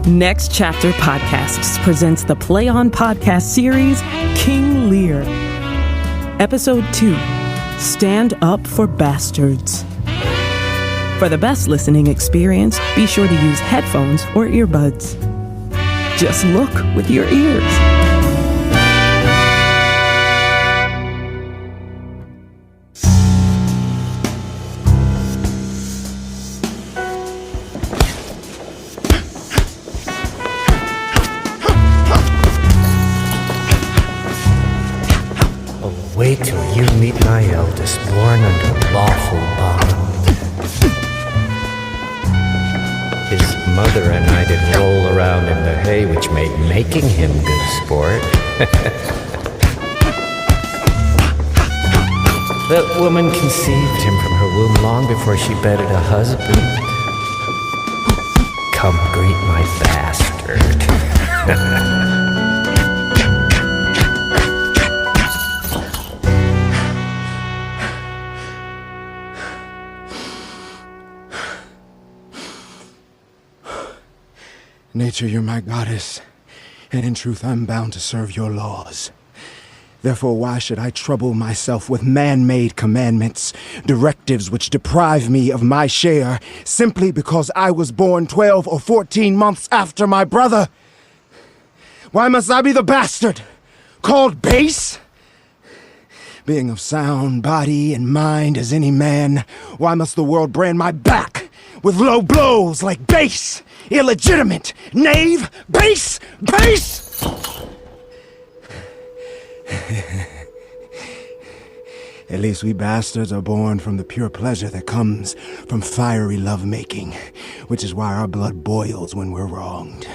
Next Chapter Podcasts presents the Play On podcast series, King Lear. Episode 2, Stand Up for Bastards. For the best listening experience, be sure to use headphones or earbuds. Just look with your ears. Wait till you meet my eldest, born under lawful bond. His mother and I did roll around in the hay, which made making him good sport. The woman conceived him from her womb long before she bedded a husband. Come greet my bastard. Nature, you're my goddess, and in truth I'm bound to serve your laws. Therefore, why should I trouble myself with man-made commandments, directives which deprive me of my share, simply because I was born 12 or 14 months after my brother? Why must I be the bastard, called base? Being of sound body and mind as any man, why must the world brand my back with low blows like base, illegitimate, knave, base, base? At least we bastards are born from the pure pleasure that comes from fiery love-making, which is why our blood boils when we're wronged.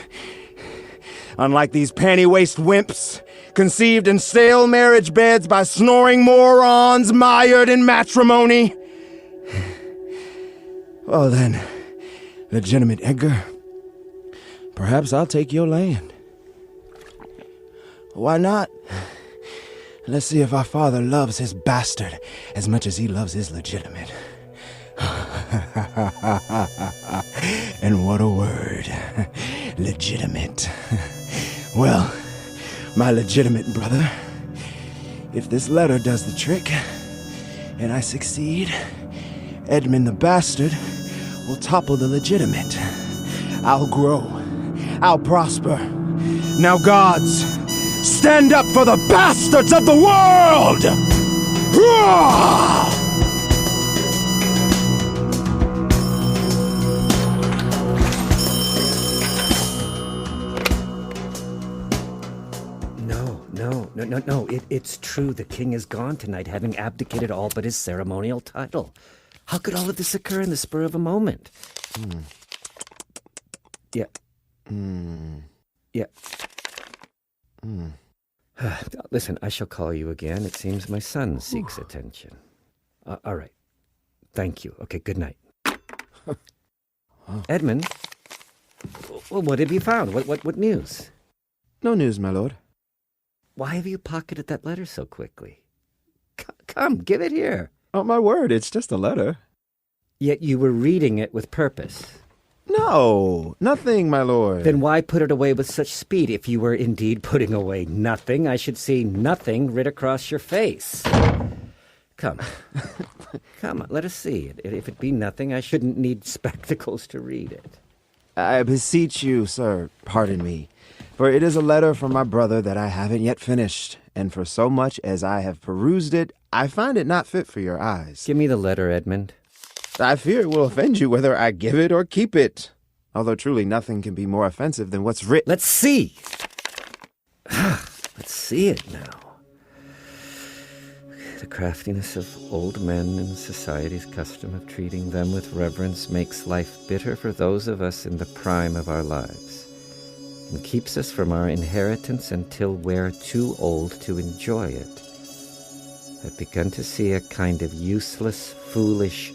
Unlike these panty-waist wimps, conceived in stale marriage beds by snoring morons mired in matrimony. Well then, legitimate Edgar, perhaps I'll take your land. Why not? Let's see if our father loves his bastard as much as he loves his legitimate. And what a word. Legitimate. Well, my legitimate brother, if this letter does the trick, and I succeed, Edmund the bastard will topple the legitimate. I'll grow. I'll prosper. Now, gods, stand up for the bastards of the world! Roar! No. It's true. The king is gone tonight, having abdicated all but his ceremonial title. How could all of this occur in the spur of a moment? Yeah. Yeah. Listen, I shall call you again. It seems my son seeks attention. All right. Thank you. Okay, good night. Edmund? Well, what have you found? What news? No news, my lord. Why have you pocketed that letter so quickly? Come, give it here. Oh, my word, it's just a letter. Yet you were reading it with purpose. No, nothing, my lord. Then why put it away with such speed? If you were indeed putting away nothing, I should see nothing writ across your face. Come. Come on, let us see it. If it be nothing, I shouldn't need spectacles to read it. I beseech you, sir, pardon me, for it is a letter from my brother that I haven't yet finished, and for so much as I have perused it, I find it not fit for your eyes. Give me the letter, Edmund. I fear it will offend you whether I give it or keep it, although truly nothing can be more offensive than what's written. Let's see. Let's see it now. The craftiness of old men and society's custom of treating them with reverence makes life bitter for those of us in the prime of our lives, and keeps us from our inheritance until we're too old to enjoy it. I've begun to see a kind of useless, foolish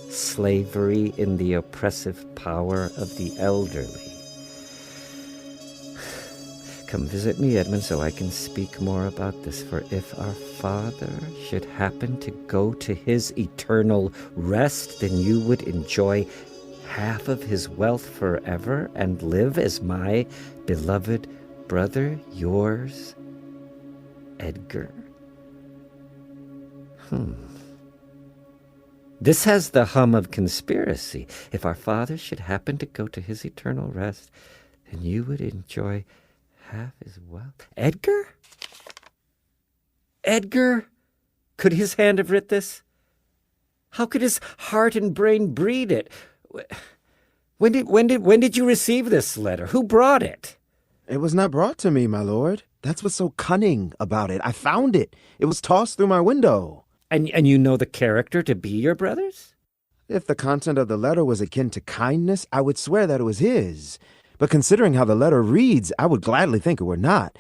slavery in the oppressive power of the elderly. Come visit me, Edmund, so I can speak more about this, for if our father should happen to go to his eternal rest, then you would enjoy half of his wealth forever and live as my beloved brother, yours, Edgar? This has the hum of conspiracy. If our father should happen to go to his eternal rest, then you would enjoy half his wealth. Edgar? Edgar? Could his hand have writ this? How could his heart and brain breed it? When did you receive this letter? Who brought it? It was not brought to me, my lord. That's what's so cunning about it. I found it. It was tossed through my window. And you know the character to be your brother's? If the content of the letter was akin to kindness, I would swear that it was his. But considering how the letter reads, I would gladly think it were not.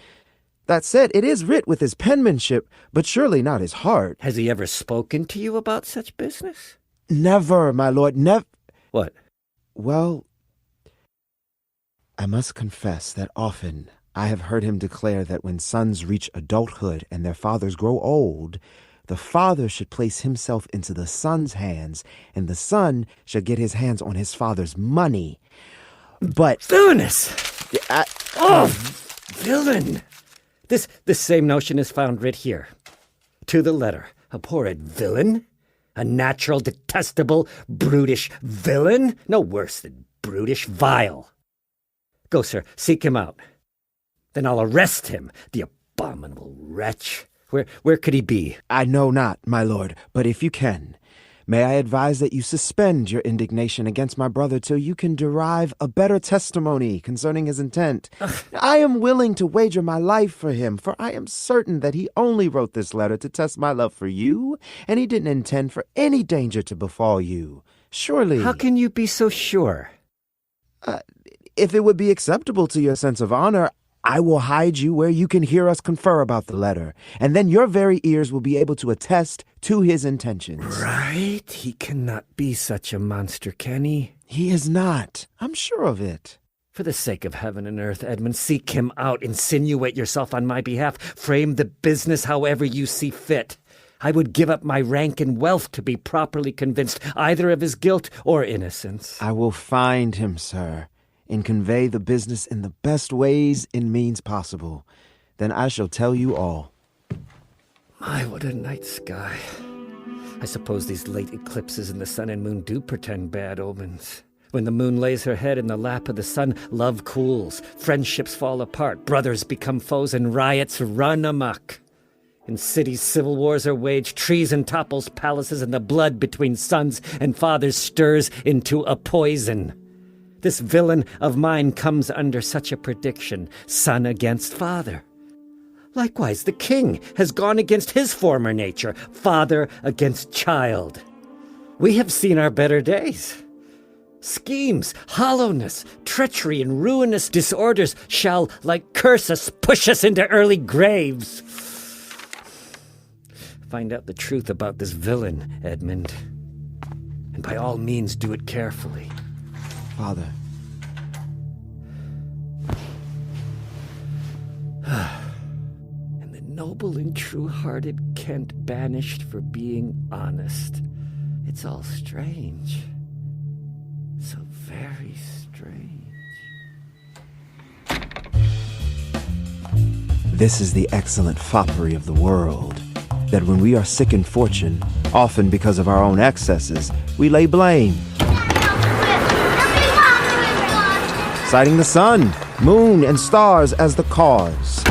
That said, it is writ with his penmanship, but surely not his heart. Has he ever spoken to you about such business? Never, my lord, never. What? Well, I must confess that often I have heard him declare that when sons reach adulthood and their fathers grow old, the father should place himself into the son's hands, and the son should get his hands on his father's money. But... Villainous! Villain! This same notion is found writ here. To the letter. Abhorred villain? A natural, detestable, brutish villain? No worse than brutish, vile. Go, sir, seek him out. Then I'll arrest him, the abominable wretch. Where could he be? I know not, my lord, but if you can, may I advise that you suspend your indignation against my brother till you can derive a better testimony concerning his intent. I am willing to wager my life for him, for I am certain that he only wrote this letter to test my love for you, and he didn't intend for any danger to befall you. Surely... How can you be so sure? If it would be acceptable to your sense of honor, I will hide you where you can hear us confer about the letter, and then your very ears will be able to attest to his intentions. Right? He cannot be such a monster, can he? He is not. I'm sure of it. For the sake of heaven and earth, Edmund, seek him out, insinuate yourself on my behalf, frame the business however you see fit. I would give up my rank and wealth to be properly convinced either of his guilt or innocence. I will find him, sir, and convey the business in the best ways and means possible. Then I shall tell you all. My, what a night sky. I suppose these late eclipses in the sun and moon do portend bad omens. When the moon lays her head in the lap of the sun, love cools, friendships fall apart, brothers become foes, and riots run amok. In cities, civil wars are waged, treason topples palaces, and the blood between sons and fathers stirs into a poison. This villain of mine comes under such a prediction, son against father. Likewise, the king has gone against his former nature, father against child. We have seen our better days. Schemes, hollowness, treachery, and ruinous disorders shall, like curses, push us into early graves. Find out the truth about this villain, Edmund, and by all means do it carefully. Father. And the noble and true-hearted Kent banished for being honest. It's all strange. So very strange. This is the excellent foppery of the world, that when we are sick in fortune, often because of our own excesses, we lay blame. Citing the sun, moon, and stars as the cause.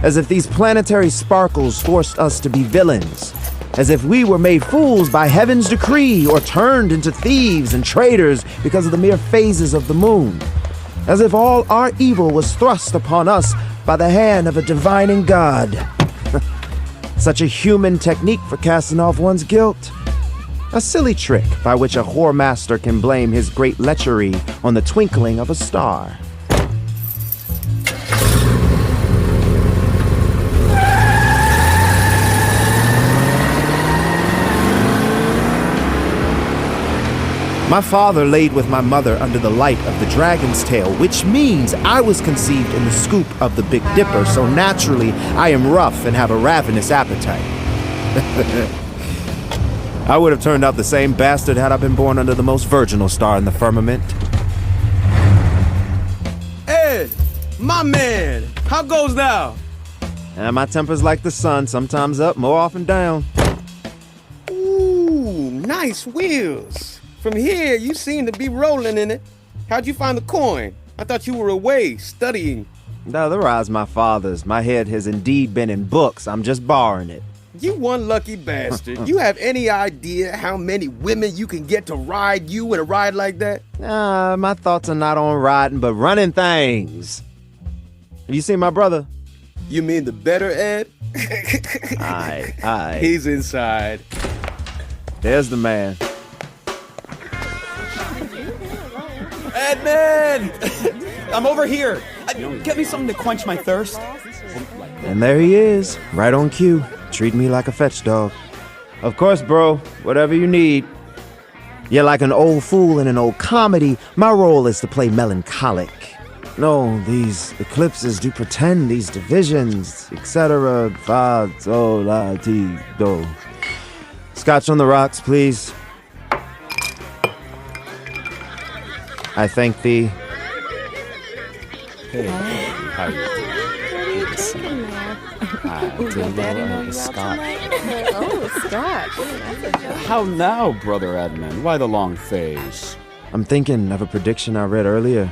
As if these planetary sparkles forced us to be villains. As if we were made fools by heaven's decree or turned into thieves and traitors because of the mere phases of the moon. As if all our evil was thrust upon us by the hand of a divining God. Such a human technique for casting off one's guilt. A silly trick by which a whoremaster can blame his great lechery on the twinkling of a star. My father laid with my mother under the light of the dragon's tail, which means I was conceived in the scoop of the Big Dipper, so naturally I am rough and have a ravenous appetite. I would have turned out the same bastard had I been born under the most virginal star in the firmament. Ed, my man, how goes thou? And my temper's like the sun, sometimes up, more often down. Ooh, nice wheels. From here, you seem to be rolling in it. How'd you find the coin? I thought you were away, studying. No, the rise my father's. My head has indeed been in books. I'm just borrowing it. You one lucky bastard. You have any idea how many women you can get to ride you in a ride like that? My thoughts are not on riding, but running things. Have you seen my brother? You mean the better Ed? Aye. He's inside. There's the man. Edmund! I'm over here. Get me something to quench my thirst. And there he is, right on cue. Treat me like a fetch dog. Of course, bro. Whatever you need. You're like an old fool in an old comedy. My role is to play melancholic. No, these eclipses do pretend, these divisions, etc. Fa, do, la, ti, do. Scotch on the rocks, please. I thank thee. Hey, how are you doing? Scotch. Oh, Scotch. How now, Brother Edmund? Why the long face? I'm thinking of a prediction I read earlier.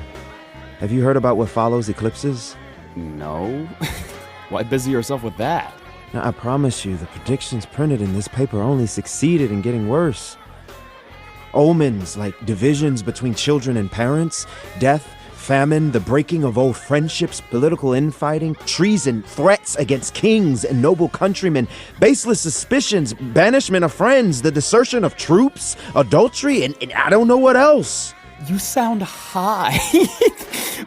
Have you heard about what follows eclipses? No. Why busy yourself with that? Now, I promise you, the predictions printed in this paper only succeeded in getting worse. Omens like divisions between children and parents, death, famine, the breaking of old friendships, political infighting, treason, threats against kings and noble countrymen, baseless suspicions, banishment of friends, the desertion of troops, adultery, and I don't know what else. You sound high.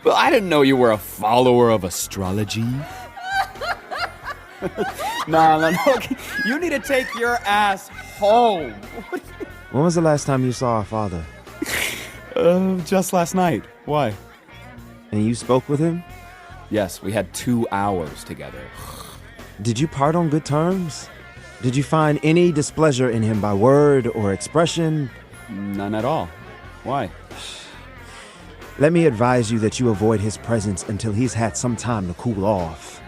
Well, I didn't know you were a follower of astrology. No. You need to take your ass home. When was the last time you saw our father? Just last night. Why? And you spoke with him? Yes, we had 2 hours together. Did you part on good terms? Did you find any displeasure in him by word or expression? None at all. Why? Let me advise you that you avoid his presence until he's had some time to cool off.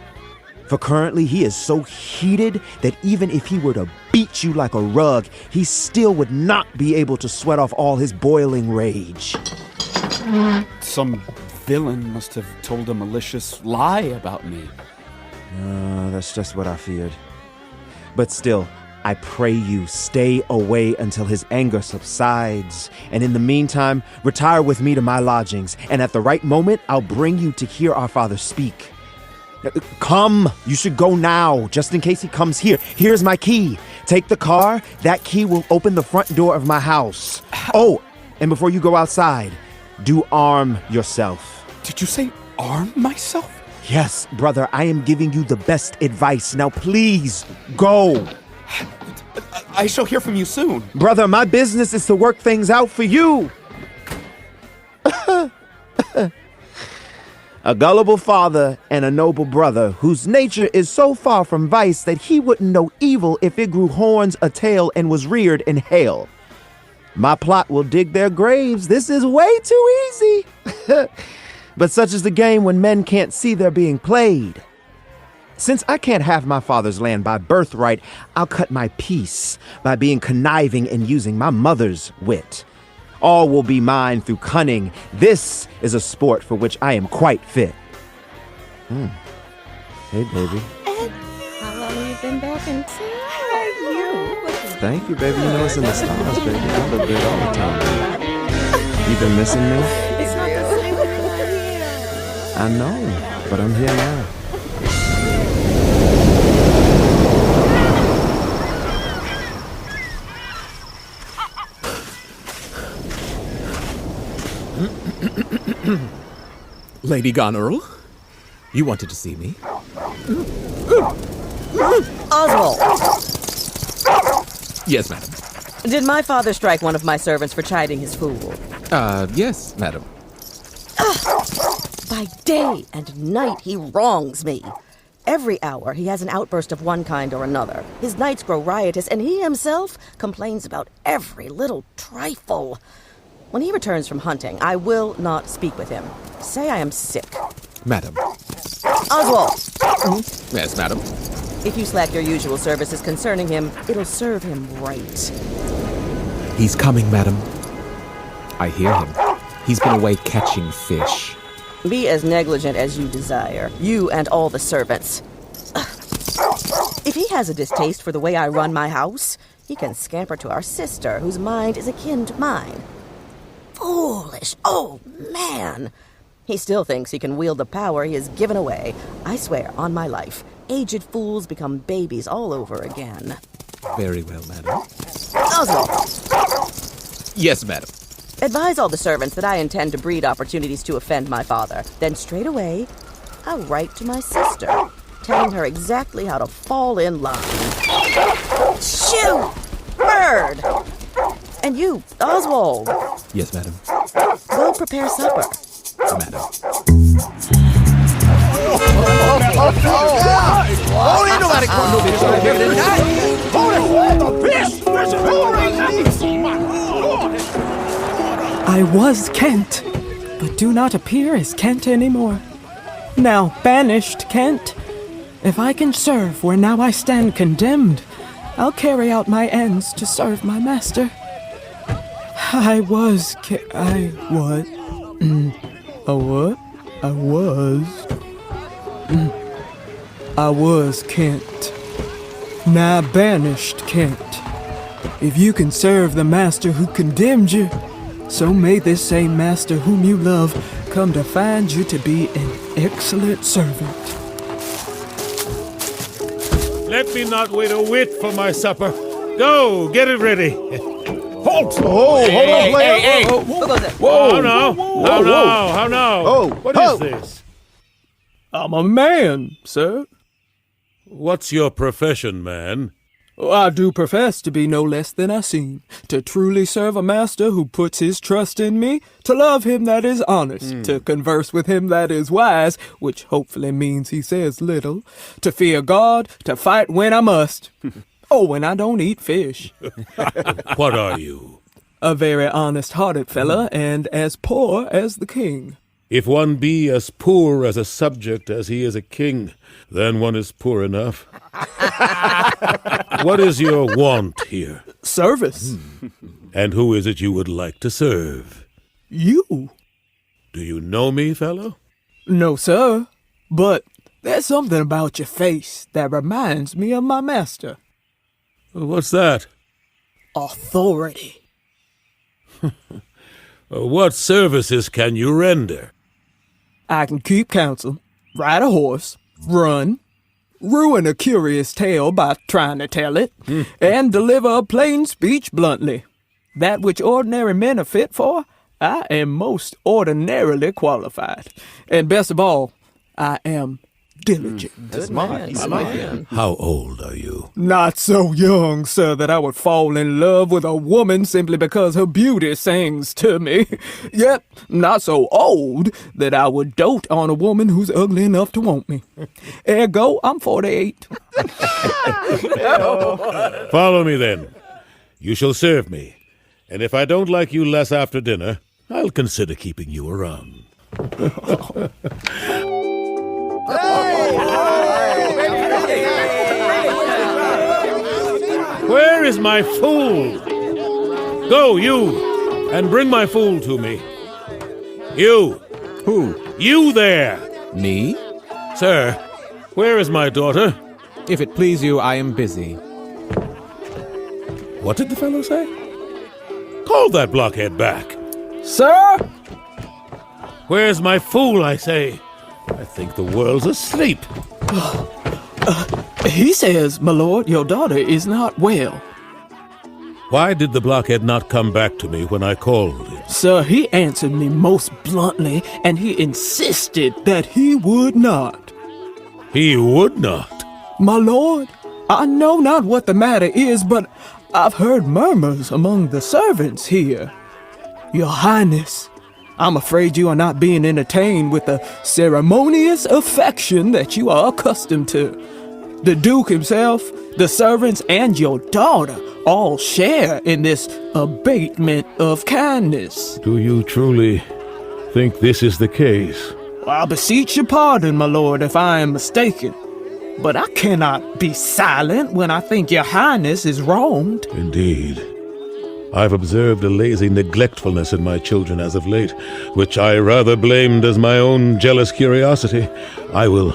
For currently he is so heated that even if he were to beat you like a rug, he still would not be able to sweat off all his boiling rage. Some villain must have told a malicious lie about me. That's just what I feared. But still, I pray you stay away until his anger subsides. And in the meantime, retire with me to my lodgings. And at the right moment, I'll bring you to hear our father speak. Come, you should go now, just in case he comes here. Here's my key. Take the car. That key will open the front door of my house. Oh, and before you go outside, do arm yourself. Did you say arm myself? Yes, brother, I am giving you the best advice. Now please, go. I shall hear from you soon. Brother, my business is to work things out for you. A gullible father and a noble brother whose nature is so far from vice that he wouldn't know evil if it grew horns, a tail, and was reared in hell. My plot will dig their graves. This is way too easy. But such is the game when men can't see they're being played. Since I can't have my father's land by birthright, I'll cut my peace by being conniving and using my mother's wit. All will be mine through cunning. This is a sport for which I am quite fit. Hey, baby. How long have you been back in town? Thank you, baby. You know it's in the stars, baby. I look good all the time. You been missing me? It's not the same when you're here. I know, but I'm here now. Lady Goneril, you wanted to see me? Oswald, Yes, madam. did my father strike one of my servants for chiding his fool? Yes, madam. By day and night he wrongs me. Every hour, he has an outburst of one kind or another. His nights grow riotous, and he himself complains about every little trifle. When he returns from hunting, I will not speak with him. Say I am sick. Madam. Oswald! Yes, madam. If you slack your usual services concerning him, it'll serve him right. He's coming, madam. I hear him. He's been away catching fish. Be as negligent as you desire, you and all the servants. If he has a distaste for the way I run my house, he can scamper to our sister, whose mind is akin to mine. Foolish old man! He still thinks he can wield the power he has given away. I swear, on my life, aged fools become babies all over again. Very well, madam. Oswald! Yes, madam. Advise all the servants that I intend to breed opportunities to offend my father. Then straight away, I'll write to my sister, telling her exactly how to fall in line. Shoot! Bird! And you, Oswald. Yes, madam. Go prepare supper. Madam. Ain't nobody caught no fish over here tonight. Hold it, fish! I was Kent, but do not appear as Kent anymore. Now banished Kent. If I can serve where now I stand condemned, I'll carry out my ends to serve my master. I was Kent. Now banished Kent. If you can serve the master who condemned you, so may this same master whom you love come to find you to be an excellent servant. Let me not wait a whit for my supper. Go, get it ready. Halt! Oh, hold on, player. Hey, who goes there? Whoa! How now? How now? Oh, What is this? I'm a man, sir. What's your profession, man? I do profess to be no less than I seem, to truly serve a master who puts his trust in me, to love him that is honest, to converse with him that is wise, which hopefully means he says little, to fear God, to fight when I must. Oh, and I don't eat fish. What are you? A very honest-hearted fella, and as poor as the king. If one be as poor as a subject as he is a king, then one is poor enough. What is your want here? Service. And who is it you would like to serve? You? Do you know me, fellow? No, sir. But there's something about your face that reminds me of my master. What's that? Authority. What services can you render? I can keep counsel, ride a horse, run, ruin a curious tale by trying to tell it, and deliver a plain speech bluntly. That which ordinary men are fit for, I am most ordinarily qualified. And best of all, I am diligent. Good man. How old are you? Not so young, sir, that I would fall in love with a woman simply because her beauty sings to me. Yet, not so old that I would dote on a woman who's ugly enough to want me. Ergo, I'm 48. Follow me, then. You shall serve me. And if I don't like you less after dinner, I'll consider keeping you around. Where is my fool? Go, you, and bring my fool to me. You. Who? You there. Me? Sir, where is my daughter? If it please you, I am busy. What did the fellow say? Call that blockhead back. Sir? Where's my fool, I say? I think the world's asleep. He says, my lord, your daughter is not well. Why did the blockhead not come back to me when I called him? Sir, he answered me most bluntly, and he insisted that he would not. He would not. My lord, I know not what the matter is, but I've heard murmurs among the servants here. Your Highness, I'm afraid you are not being entertained with the ceremonious affection that you are accustomed to. The Duke himself, the servants, and your daughter all share in this abatement of kindness. Do you truly think this is the case? I beseech your pardon, my lord, if I am mistaken. But I cannot be silent when I think your highness is wronged. Indeed. I've observed a lazy neglectfulness in my children as of late, which I rather blamed as my own jealous curiosity. I will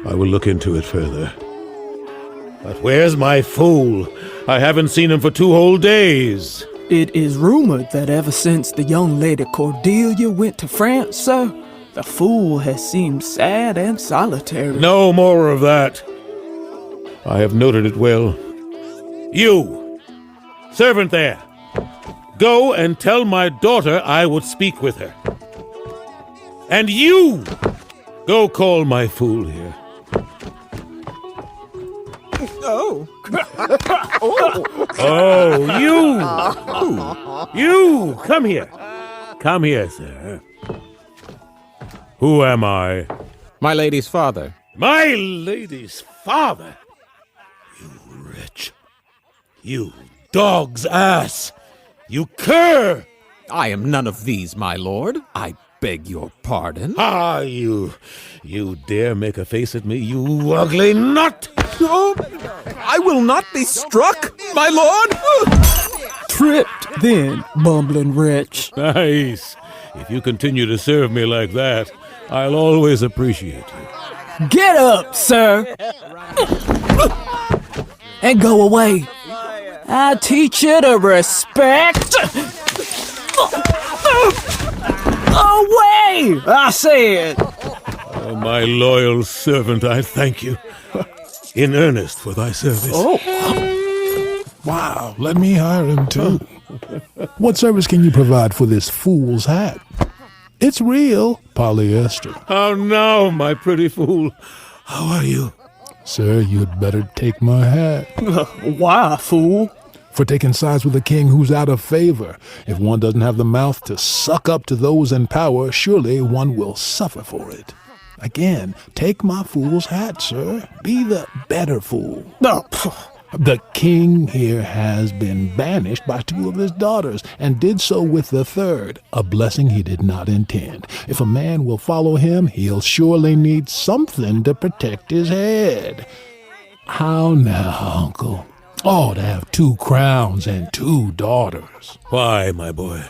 look into it further. But where's my fool? I haven't seen him for 2 whole days. It is rumored that ever since the young lady Cordelia went to France, sir, the fool has seemed sad and solitary. No more of that. I have noted it well. You, servant there, go and tell my daughter I would speak with her. And you, go call my fool here. Oh. Oh, you, come here. Come here, sir. Who am I? My lady's father. My lady's father? You wretch. You dog's ass. You cur. I am none of these, my lord. I beg your pardon. Ah, you dare make a face at me, you ugly nut! Oh, I will not be struck, my lord! Tripped, then, bumbling wretch. Nice. If you continue to serve me like that, I'll always appreciate you. Get up, sir! And go away. I teach you to respect. Away! I said. Oh, my loyal servant, I thank you. In earnest for thy service. Oh. Wow, let me hire him too. What service can you provide for this fool's hat? It's real polyester. How now, my pretty fool? How are you? Sir, you'd better take my hat. Why, fool? For taking sides with a king who's out of favor. If one doesn't have the mouth to suck up to those in power, surely one will suffer for it. Again, take my fool's hat, sir. Be the better fool. No. The king here has been banished by 2 of his daughters, and did so with the 3rd, a blessing he did not intend. If a man will follow him, he'll surely need something to protect his head. How now, uncle? Oh, to have 2 crowns and 2 daughters. Why, my boy?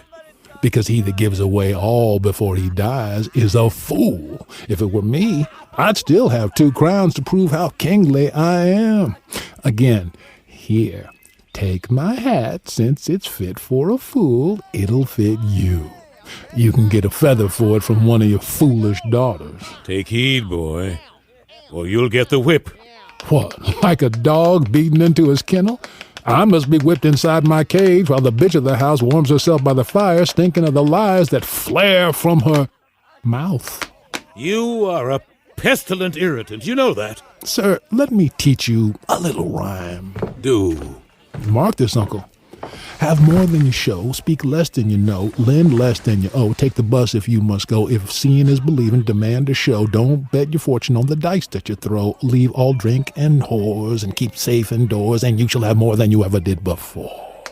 Because he that gives away all before he dies is a fool. If it were me, I'd still have 2 crowns to prove how kingly I am. Again, here, take my hat. Since it's fit for a fool, it'll fit you. You can get a feather for it from one of your foolish daughters. Take heed, boy, or you'll get the whip. What, like a dog beaten into his kennel? I must be whipped inside my cage while the bitch of the house warms herself by the fire, stinking of the lies that flare from her mouth. You are a pestilent irritant, you know that. Sir, let me teach you a little rhyme. Do. Mark this, uncle. Have more than you show, speak less than you know, lend less than you owe, take the bus if you must go. If seeing is believing, demand a show. Don't bet your fortune on the dice that you throw. Leave all drink and whores, and keep safe indoors, and you shall have more than you ever did before.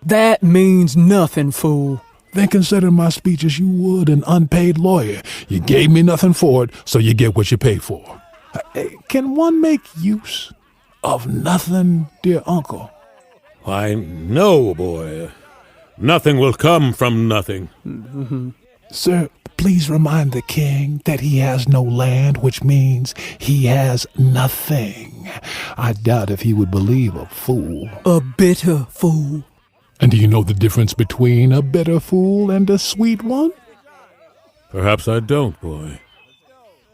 That means nothing, fool. Then consider my speech as you would an unpaid lawyer. You gave me nothing for it, so you get what you pay for. Can one make use of nothing, dear uncle? Why, no, boy. Nothing will come from nothing. Mm-hmm. Sir, please remind the king that he has no land, which means he has nothing. I doubt if he would believe a fool. A bitter fool. And do you know the difference between a bitter fool and a sweet one? Perhaps I don't, boy.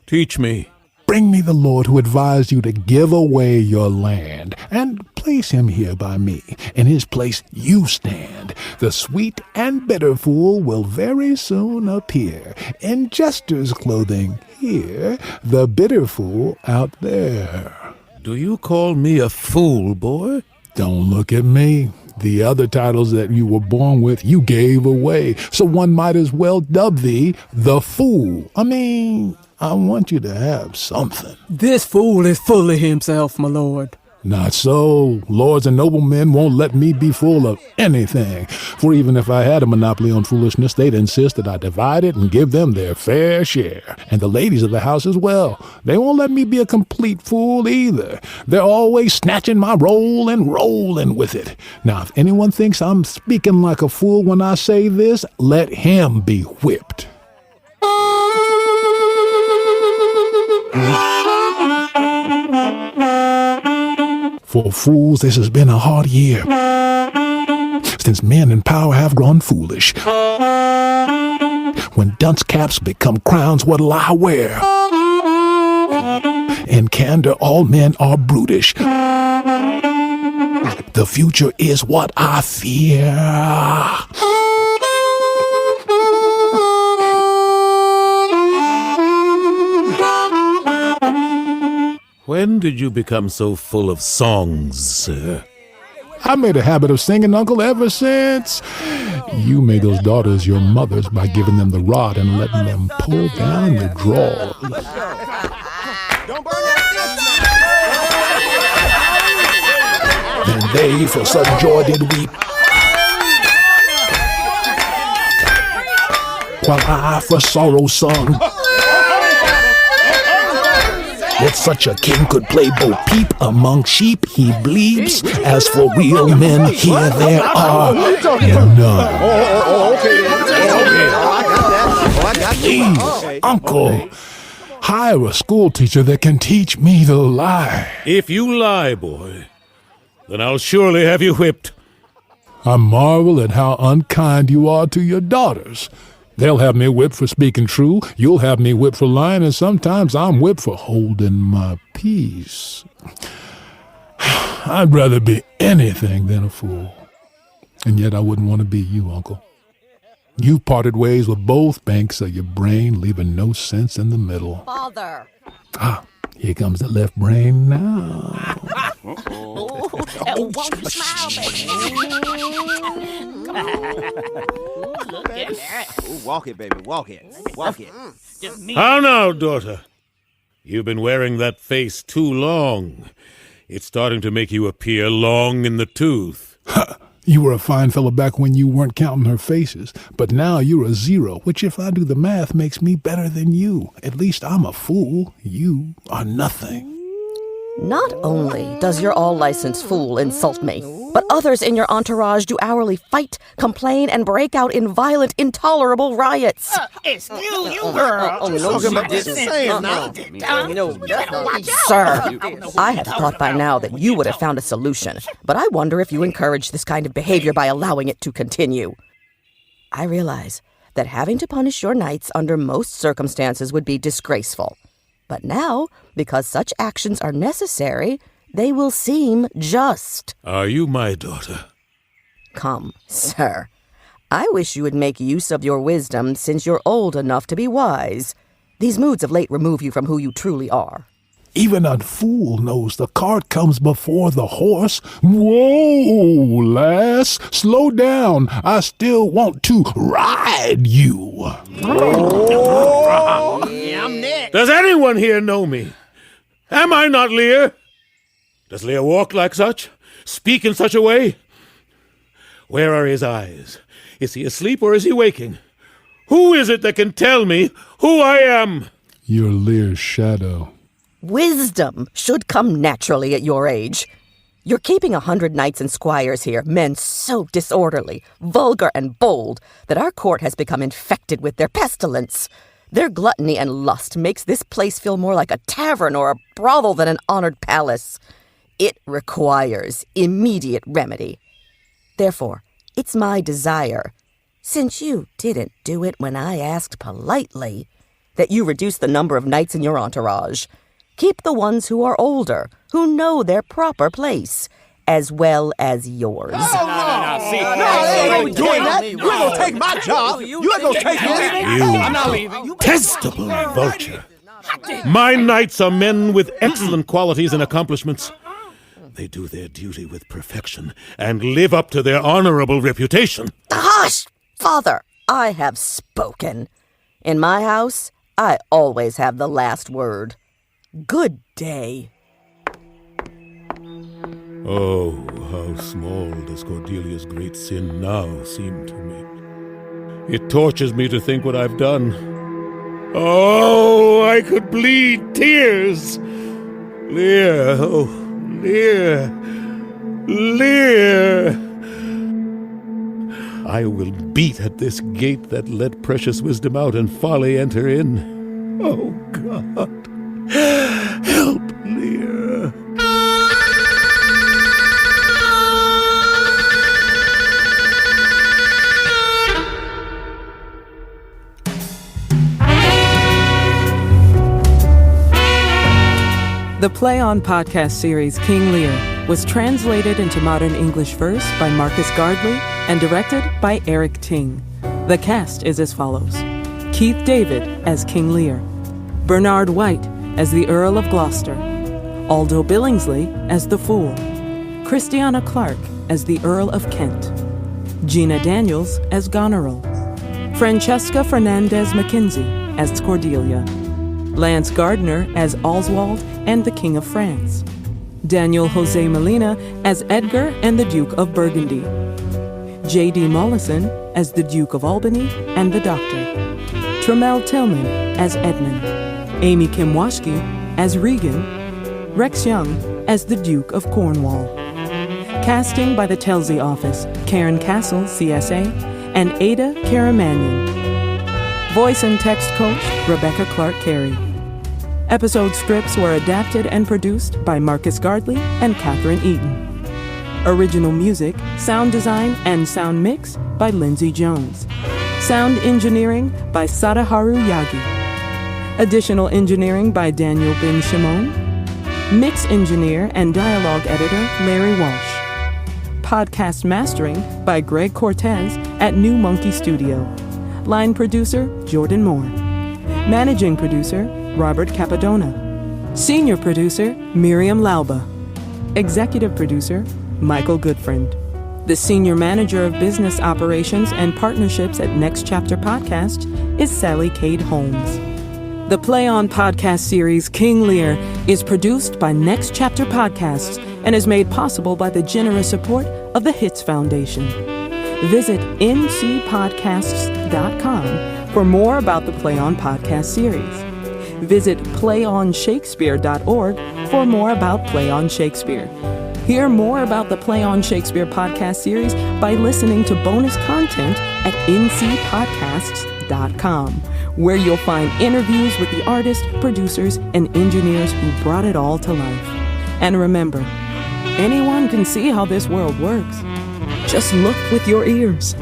Teach me. Bring me the lord who advised you to give away your land, and place him here by me. In his place you stand. The sweet and bitter fool will very soon appear. In jester's clothing here, the bitter fool out there. Do you call me a fool, boy? Don't look at me. The other titles that you were born with, you gave away. So one might as well dub thee the Fool. I mean, I want you to have something. This fool is full of himself, my lord. Not so. Lords and noblemen won't let me be full of anything. For even if I had a monopoly on foolishness, they'd insist that I divide it and give them their fair share. And the ladies of the house as well. They won't let me be a complete fool either. They're always snatching my roll and rolling with it. Now, if anyone thinks I'm speaking like a fool when I say this, let him be whipped. For fools, this has been a hard year, since men in power have grown foolish. When dunce caps become crowns, what'll I wear? In candor, all men are brutish. The future is what I fear. When did you become so full of songs, sir? I made a habit of singing, Uncle, ever since. You made those daughters your mothers by giving them the rod and letting them pull down the drawers. Then they for such joy did weep, while I for sorrow sung. That such a king could play Bo Peep among sheep, he bleeps. As for real men, here there are none. Please, Uncle, hire a school teacher that can teach me to lie. If you lie, boy, then I'll surely have you whipped. I marvel at how unkind you are to your daughters. They'll have me whipped for speaking true, you'll have me whipped for lying, and sometimes I'm whipped for holding my peace. I'd rather be anything than a fool. And yet I wouldn't want to be you, Uncle. You've parted ways with both banks of your brain, leaving no sense in the middle. Father! Here comes the left brain now. Won't you smile, baby? Look at that. Walk it, baby, walk it. Walk it. How now, daughter? You've been wearing that face too long. It's starting to make you appear long in the tooth. You were a fine fellow back when you weren't counting her faces, but now you're a zero, which if I do the math makes me better than you. At least I'm a fool. You are nothing. Not only does your all-licensed fool insult me, but others in your entourage do hourly fight, complain, and break out in violent, intolerable riots. Excuse you, girl. Sir, I had thought by now that you would have found a solution, but I wonder if you encourage this kind of behavior by allowing it to continue. I realize that having to punish your knights under most circumstances would be disgraceful. But now, because such actions are necessary, they will seem just. Are you my daughter? Come, sir. I wish you would make use of your wisdom since you're old enough to be wise. These moods of late remove you from who you truly are. Even a fool knows the cart comes before the horse. Whoa, lass, slow down. I still want to ride you. I'm next. Does anyone here know me? Am I not Lear? Does Lear walk like such? Speak in such a way? Where are his eyes? Is he asleep or is he waking? Who is it that can tell me who I am? You're Lear's shadow. Wisdom should come naturally at your age. You're keeping 100 knights and squires here, men so disorderly, vulgar, and bold that our court has become infected with their pestilence. Their gluttony and lust makes this place feel more like a tavern or a brothel than an honored palace. It requires immediate remedy. Therefore, it's my desire, since you didn't do it when I asked politely, that you reduce the number of knights in your entourage. Keep the ones who are older, who know their proper place, as well as yours. No, I ain't doing that. You ain't gonna take my job. You ain't gonna take it. I'm not leaving. Detestable vulture. My knights are men with excellent qualities and accomplishments. they do their duty with perfection and live up to their honorable reputation. Hush! Father, I have spoken. In my house, I always have the last word. Good day. Oh, how small does Cordelia's great sin now seem to me. It tortures me to think what I've done. Oh, I could bleed tears. Lear, oh, Lear, Lear. I will beat at this gate that let precious wisdom out and folly enter in. Oh, God, help Lear. The Play On podcast series King Lear was translated into modern English verse by Marcus Gardley and directed by Eric Ting. The cast is as follows: Keith David as King Lear, Bernard White as the Earl of Gloucester, Aldo Billingsley as the Fool, Christiana Clark as the Earl of Kent, Gina Daniels as Goneril, Francesca Fernandez McKenzie as Cordelia, Lance Gardner as Oswald and the King of France, Daniel Jose Molina as Edgar and the Duke of Burgundy, J.D. Mollison as the Duke of Albany and the Doctor, Tremel Tillman as Edmund, Amy Kimwashki as Regan, Rex Young as the Duke of Cornwall. Casting by the Telsey Office, Karen Castle, CSA, and Ada Karamanyan. Voice and text coach, Rebecca Clark Carey. Episode scripts were adapted and produced by Marcus Gardley and Catherine Eaton. Original music, sound design, and sound mix by Lindsay Jones. Sound engineering by Sadaharu Yagi. Additional engineering by Daniel Ben Shimon. Mix engineer and dialogue editor Larry Walsh. Podcast mastering by Greg Cortez at New Monkey Studio. Line producer Jordan Moore. Managing producer Robert Capadona. Senior producer Miriam Lauba. Executive producer Michael Goodfriend. The Senior Manager of Business Operations and Partnerships at Next Chapter Podcast is Sally Cade Holmes. The Play On podcast series King Lear is produced by Next Chapter Podcasts and is made possible by the generous support of the Hits Foundation. Visit ncpodcasts.com for more about the Play On podcast series. Visit playonshakespeare.org for more about Play On Shakespeare. Hear more about the Play On Shakespeare podcast series by listening to bonus content at ncpodcasts.com, where you'll find interviews with the artists, producers, and engineers who brought it all to life. And remember, anyone can see how this world works. Just look with your ears.